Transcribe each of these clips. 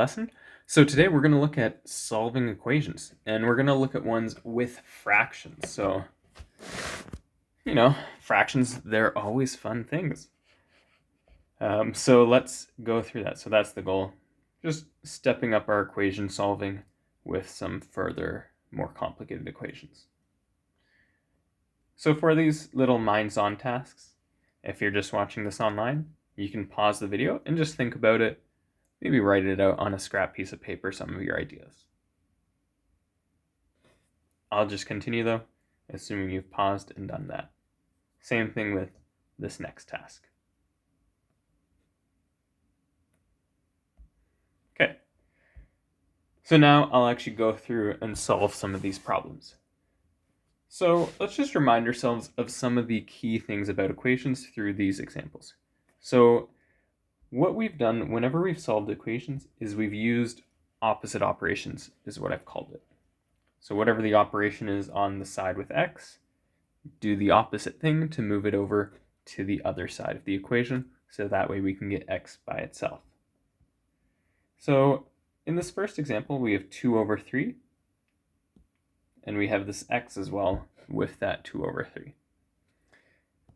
lesson. So today we're going to look at solving equations, and we're going to look at ones with fractions. So, fractions, they're always fun things. So let's go through that. So that's the goal. Just stepping up our equation solving with some further, more complicated equations. So for these little minds-on tasks, if you're just watching this online, you can pause the video and just think about it. Maybe write it out on a scrap piece of paper, some of your ideas. I'll just continue though, assuming you've paused and done that. Same thing with this next task. Okay, so now I'll actually go through and solve some of these problems. So let's just remind ourselves of some of the key things about equations through these examples. So what we've done whenever we've solved equations is we've used opposite operations, is what I've called it. So whatever the operation is on the side with x, do the opposite thing to move it over to the other side of the equation, so that way we can get x by itself. So in this first example, we have 2 over 3, and we have this x as well with that 2 over 3.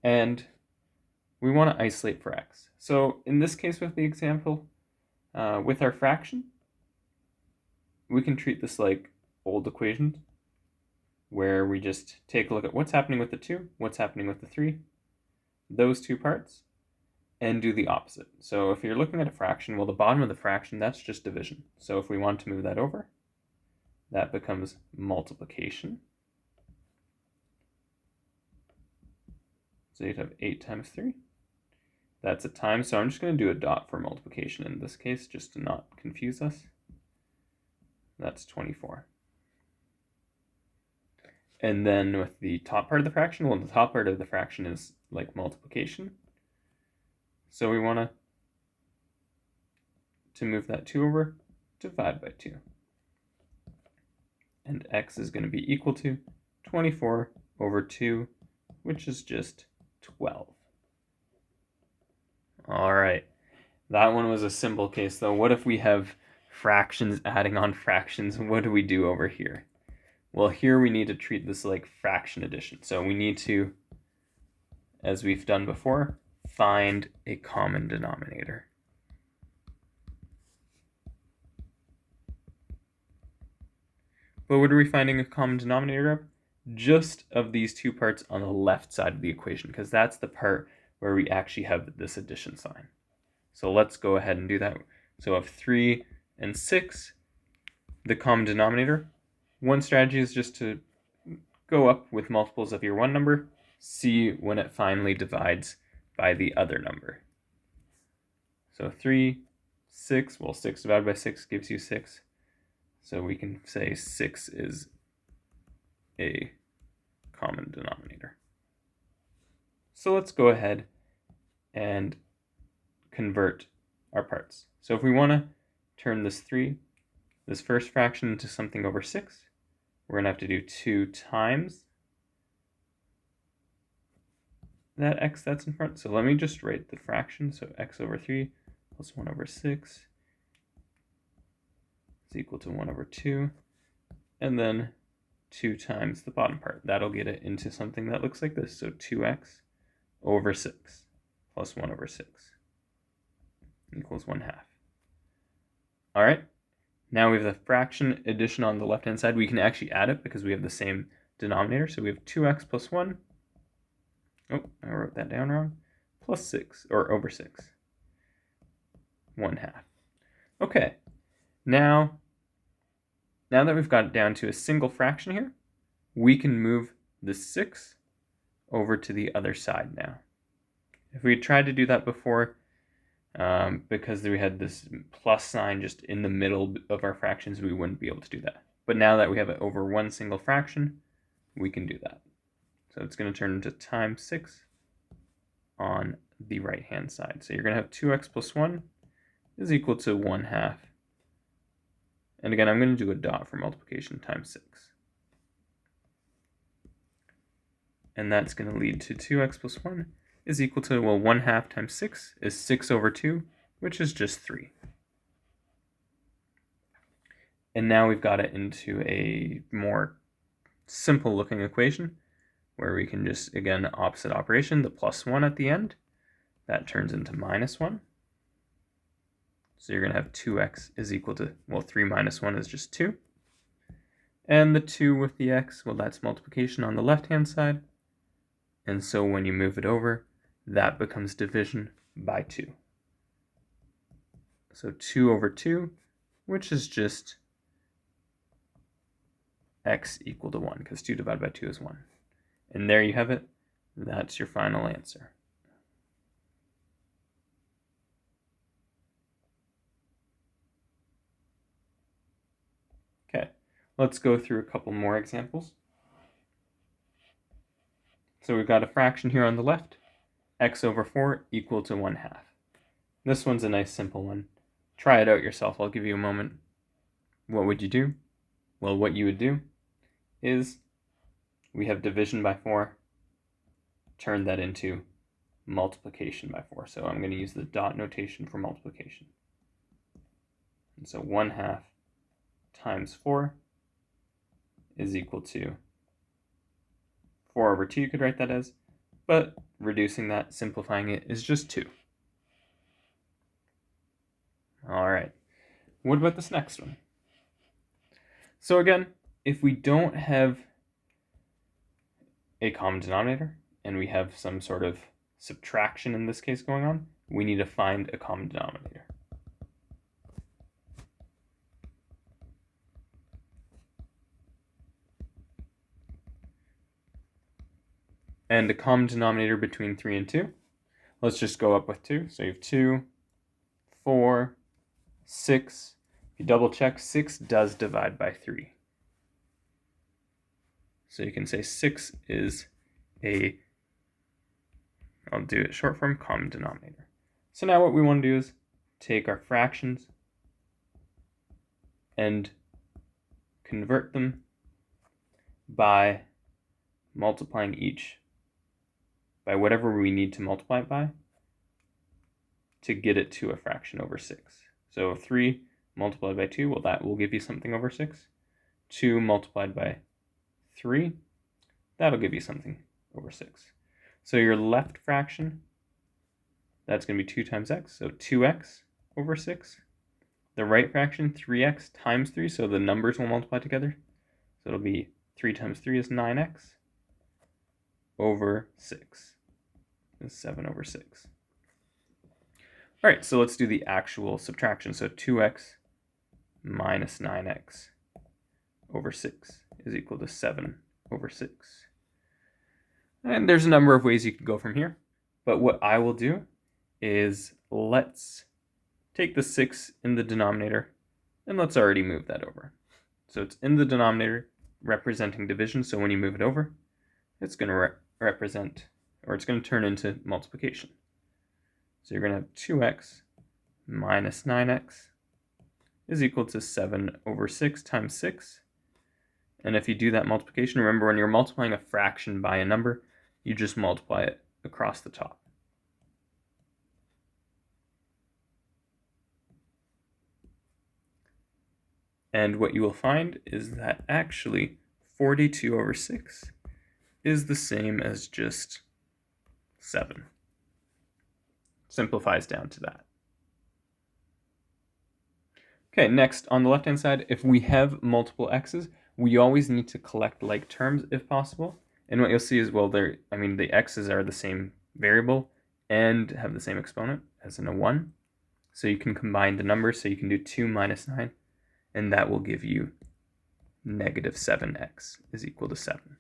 And we want to isolate for x. So in this case with the example, with our fraction, we can treat this like old equations, where we just take a look at what's happening with the 2, what's happening with the 3, those two parts, and do the opposite. So if you're looking at a fraction, well, the bottom of the fraction, that's just division. So if we want to move that over, that becomes multiplication. So you'd have 8 times 3. That's a time, so I'm just going to do a dot for multiplication in this case, just to not confuse us. That's 24. And then with the top part of the fraction, well, the top part of the fraction is like multiplication. So we want to move that 2 over, divide by 2. And x is going to be equal to 24 over 2, which is just 12. All right, that one was a simple case though. What if we have fractions adding on fractions? What do we do over here? Well, here we need to treat this like fraction addition. So we need to, as we've done before, find a common denominator. But what are we finding a common denominator of? Just of these two parts on the left side of the equation, because that's the part where we actually have this addition sign. So let's go ahead and do that. So of 3 and 6, the common denominator, one strategy is just to go up with multiples of your one number, see when it finally divides by the other number. So 3, 6, well, 6 divided by 6 gives you 6. So we can say 6 is a common denominator. So let's go ahead and convert our parts. So if we want to turn this first fraction into something over 6, we're going to have to do 2 times that x that's in front. So let me just write the fraction. So x over 3 plus 1 over 6 is equal to 1 over 2. And then 2 times the bottom part. That'll get it into something that looks like this. So 2x over 6 plus 1 over 6 equals 1/2. All right, now we have the fraction addition on the left-hand side. We can actually add it because we have the same denominator. So we have 2x plus 1. Oh, I wrote that down wrong. Plus 6, or over 6. 1/2. Okay, now that we've got it down to a single fraction here, we can move the 6 over to the other side now. If we tried to do that before, because we had this plus sign just in the middle of our fractions, we wouldn't be able to do that. But now that we have it over one single fraction, we can do that. So it's going to turn into times 6 on the right-hand side. So you're going to have 2x plus 1 is equal to 1/2. And again, I'm going to do a dot for multiplication times 6. And that's going to lead to 2x plus 1 is equal to, well, 1/2 times 6 is 6 over 2, which is just 3. And now we've got it into a more simple looking equation where we can just, again, opposite operation, the plus 1 at the end, that turns into minus 1. So you're going to have 2x is equal to, well, 3 minus 1 is just 2. And the 2 with the x, well, that's multiplication on the left-hand side. And so when you move it over, that becomes division by 2. So 2 over 2, which is just x equal to 1, because 2 divided by 2 is 1. And there you have it. That's your final answer. Okay, let's go through a couple more examples. So we've got a fraction here on the left, x over 4 equal to 1/2. This one's a nice simple one. Try it out yourself. I'll give you a moment. What would you do? Well, what you would do is we have division by 4, turn that into multiplication by 4. So I'm going to use the dot notation for multiplication. And so 1/2 times 4 is equal to 4 over 2, you could write that as, but reducing that, simplifying it, is just 2. All right, what about this next one? So again, if we don't have a common denominator, and we have some sort of subtraction in this case going on, we need to find a common denominator. And a common denominator between 3 and 2, let's just go up with 2. So you have 2, 4, 6. If you double check, 6 does divide by 3. So you can say 6 is a, I'll do it short form, common denominator. So now what we want to do is take our fractions and convert them by multiplying each by whatever we need to multiply it by to get it to a fraction over 6. So 3 multiplied by 2, well, that will give you something over 6. 2 multiplied by 3, that'll give you something over 6. So your left fraction, that's going to be 2 times x, so 2x over 6. The right fraction, 3x times 3, so the numbers will multiply together. So it'll be 3 times 3 is 9x over 6 is 7 over 6. All right, so let's do the actual subtraction. So 2x minus 9x over 6 is equal to 7 over 6. And there's a number of ways you could go from here, but what I will do is let's take the 6 in the denominator and let's already move that over. So it's in the denominator representing division, so when you move it over, it's going to represent, or it's going to turn into multiplication. So you're going to have 2x minus 9x is equal to 7 over 6 times 6. And if you do that multiplication, remember when you're multiplying a fraction by a number, you just multiply it across the top. And what you will find is that actually 42 over 6 is the same as just 7. Simplifies down to that. Okay, next on the left-hand side, if we have multiple x's, we always need to collect like terms if possible. And what you'll see is, well, the x's are the same variable and have the same exponent as in a 1. So you can combine the numbers, so you can do 2 minus 9, and that will give you negative 7x is equal to 7.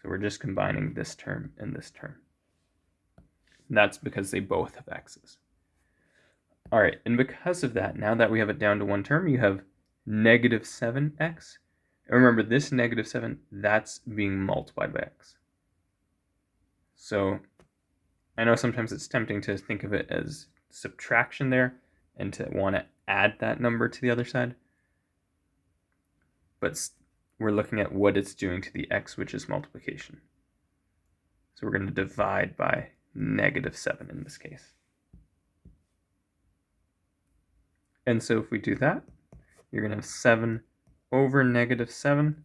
So we're just combining this term and this term. And that's because they both have x's. All right, and because of that, now that we have it down to one term, you have negative 7x. And remember, this negative 7, that's being multiplied by x. So I know sometimes it's tempting to think of it as subtraction there and to want to add that number to the other side. But we're looking at what it's doing to the x, which is multiplication. So we're going to divide by negative 7 in this case. And so if we do that, you're going to have 7 over negative 7.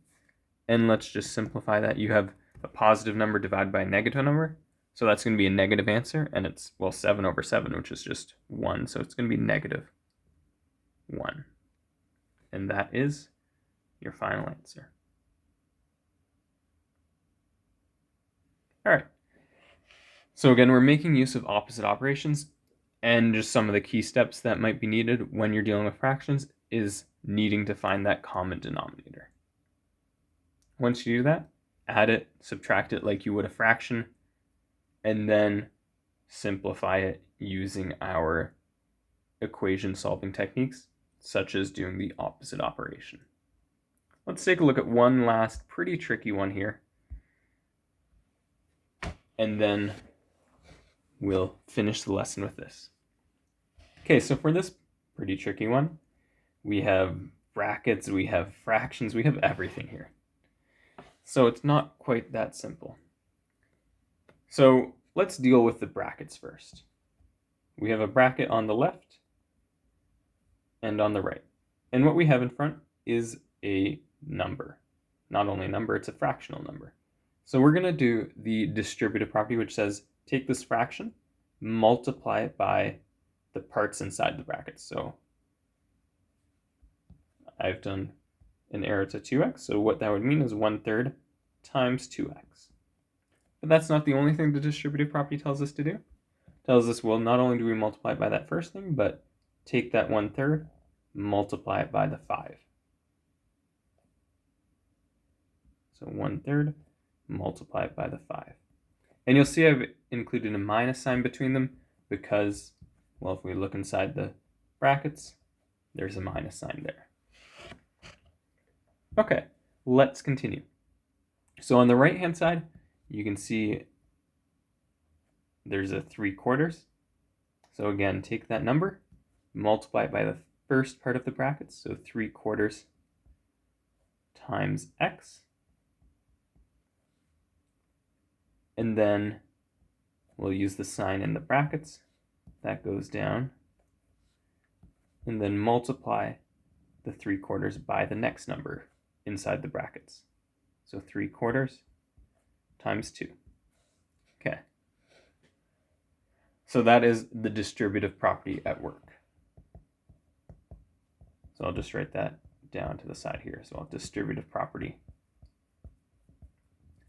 And let's just simplify that. You have a positive number divided by a negative number. So that's going to be a negative answer. And it's, well, 7 over 7, which is just 1. So it's going to be negative 1. And that is your final answer. All right. So again, we're making use of opposite operations, and just some of the key steps that might be needed when you're dealing with fractions is needing to find that common denominator. Once you do that, add it, subtract it like you would a fraction, and then simplify it using our equation solving techniques, such as doing the opposite operation. Let's take a look at one last pretty tricky one here, and then we'll finish the lesson with this. Okay, so for this pretty tricky one, we have brackets, we have fractions, we have everything here. So it's not quite that simple. So let's deal with the brackets first. We have a bracket on the left and on the right. And what we have in front is a number. Not only a number, it's a fractional number. So we're going to do the distributive property, which says take this fraction, multiply it by the parts inside the brackets. So I've done an arrow to 2x. So what that would mean is 1/3 times 2x. But that's not the only thing the distributive property tells us to do. It tells us, well, not only do we multiply it by that first thing, but take that 1/3, multiply it by the 5. So 1/3, multiply it by the 5. And you'll see I've included a minus sign between them because, well, if we look inside the brackets, there's a minus sign there. Okay, let's continue. So on the right-hand side, you can see there's a 3/4. So again, take that number, multiply it by the first part of the brackets, so 3/4 times x. And then we'll use the sign in the brackets. That goes down. And then multiply the 3/4 by the next number inside the brackets. So 3/4 times 2. Okay. So that is the distributive property at work. So I'll just write that down to the side here. So I'll have distributive property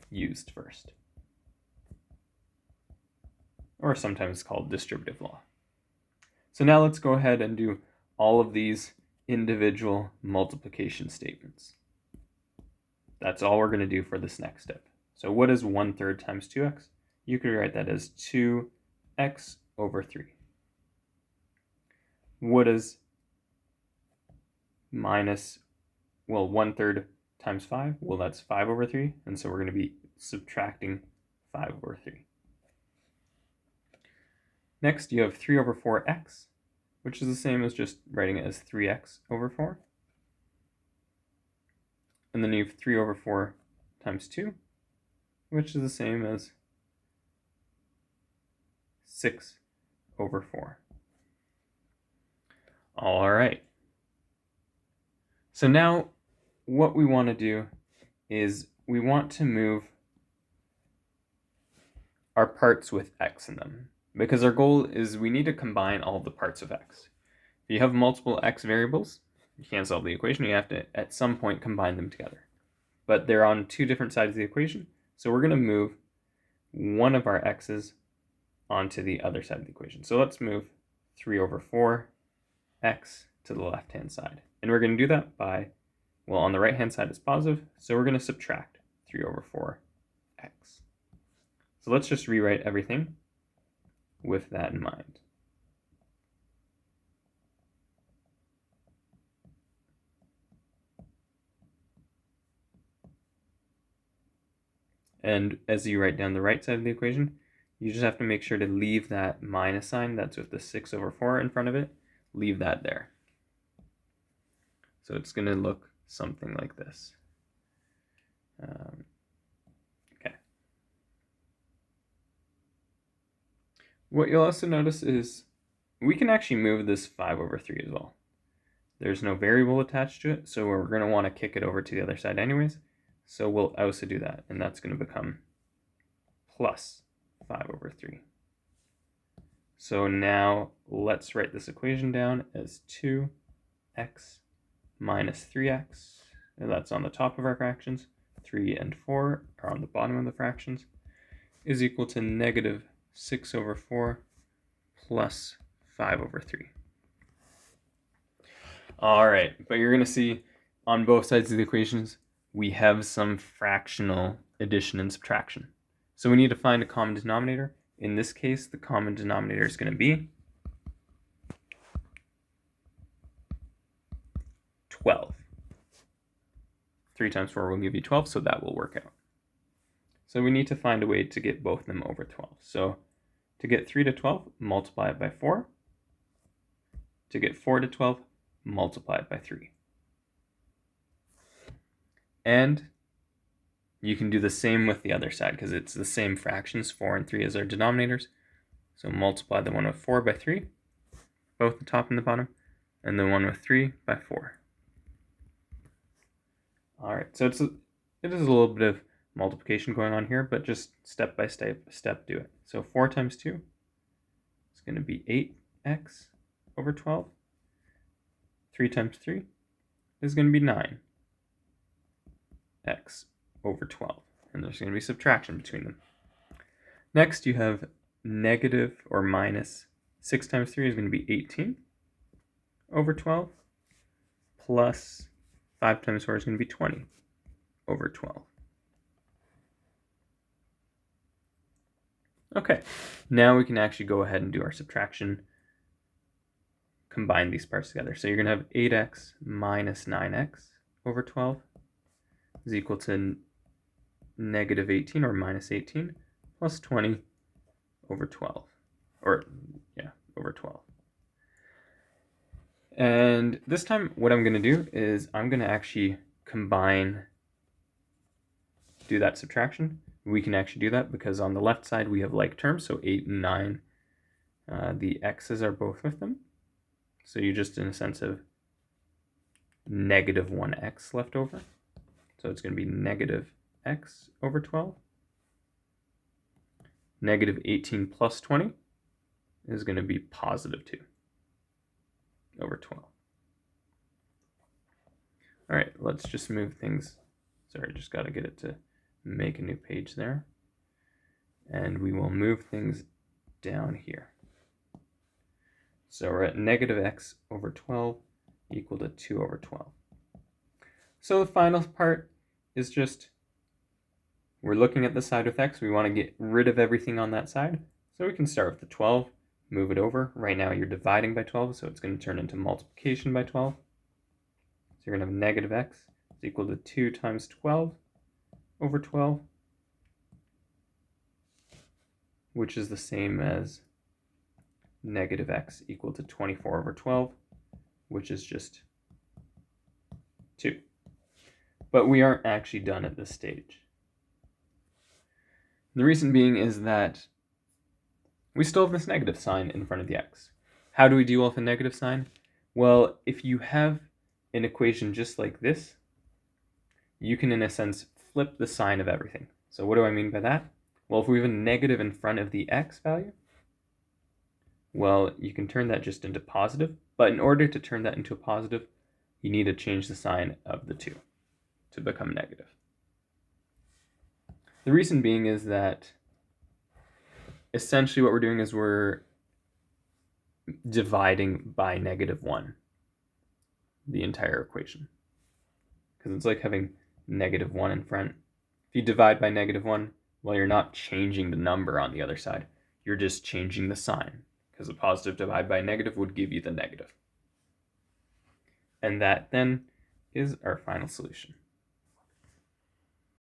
used first. Or sometimes called distributive law. So now let's go ahead and do all of these individual multiplication statements. That's all we're going to do for this next step. So what is 1/3 times 2x? You could write that as 2x over 3. What is minus, well, 1/3 times 5? Well, that's 5 over 3. And so we're going to be subtracting 5 over 3. Next, you have 3 over 4x, which is the same as just writing it as 3x over 4. And then you have 3 over 4 times 2, which is the same as 6 over 4. All right. So now what we want to do is we want to move our parts with x in them, because our goal is we need to combine all the parts of x. If you have multiple x variables, you can't solve the equation. You have to, at some point, combine them together. But they're on two different sides of the equation, so we're going to move one of our x's onto the other side of the equation. So let's move 3 over 4x to the left-hand side. And we're going to do that by, well, on the right-hand side it's positive, so we're going to subtract 3 over 4x. So let's just rewrite everything with that in mind. And as you write down the right side of the equation, you just have to make sure to leave that minus sign that's with the 6 over 4 in front of it, leave that there. So it's going to look something like this. Okay. What you'll also notice is we can actually move this 5 over 3 as well. There's no variable attached to it, so we're going to want to kick it over to the other side anyways. So we'll also do that, and that's going to become plus 5 over 3. So now let's write this equation down as 2x minus 3x, and that's on the top of our fractions. 3 and 4 are on the bottom of the fractions, is equal to negative 6 over 4 plus 5 over 3. All right, but you're going to see on both sides of the equations, we have some fractional addition and subtraction. So we need to find a common denominator. In this case, the common denominator is going to be 12. 3 times 4 will give you 12, so that will work out. So we need to find a way to get both of them over 12. So to get 3 to 12, multiply it by 4. To get 4 to 12, multiply it by 3. And you can do the same with the other side because it's the same fractions, 4 and 3 as our denominators. So multiply the one with 4 by 3, both the top and the bottom, and the one with 3 by 4. All right, so it is a little bit of multiplication going on here, but just step by step do it. So 4 times 2 is going to be 8x over 12. 3 times 3 is going to be 9x over 12. And there's going to be subtraction between them. Next, you have negative or minus 6 times 3 is going to be 18 over 12 plus 5 times 4 is going to be 20 over 12. Okay, now we can actually go ahead and do our subtraction, combine these parts together. So you're going to have 8x minus 9x over 12 is equal to negative 18 or minus 18 plus 20 over 12, or yeah, over 12. And this time what I'm going to do is I'm going to actually do that subtraction. We can actually do that because on the left side we have like terms, so 8 and 9, the x's are both with them. So you just, in a sense, have negative 1x left over. So it's going to be negative x over 12. Negative 18 plus 20 is going to be positive 2 over 12. All right, let's just move things. Sorry, just got to get it to make a new page there. And we will move things down here. So we're at negative x over 12 equal to 2 over 12. So the final part is just, we're looking at the side with x. We want to get rid of everything on that side. So we can start with the 12, move it over. Right now you're dividing by 12, so it's going to turn into multiplication by 12. So you're going to have negative x is equal to 2 times 12 over 12, which is the same as negative x equal to 24 over 12, which is just 2. But we aren't actually done at this stage. The reason being is that we still have this negative sign in front of the x. How do we deal with a negative sign? Well, if you have an equation just like this, you can, in a sense, flip the sign of everything. So what do I mean by that? Well, if we have a negative in front of the x value, well, you can turn that just into positive. But in order to turn that into a positive, you need to change the sign of the 2 to become negative. The reason being is that essentially what we're doing is we're dividing by negative 1 the entire equation. Because it's like having negative 1 in front. If you divide by negative 1, well, you're not changing the number on the other side. You're just changing the sign. Because a positive divided by a negative would give you the negative. And that then is our final solution.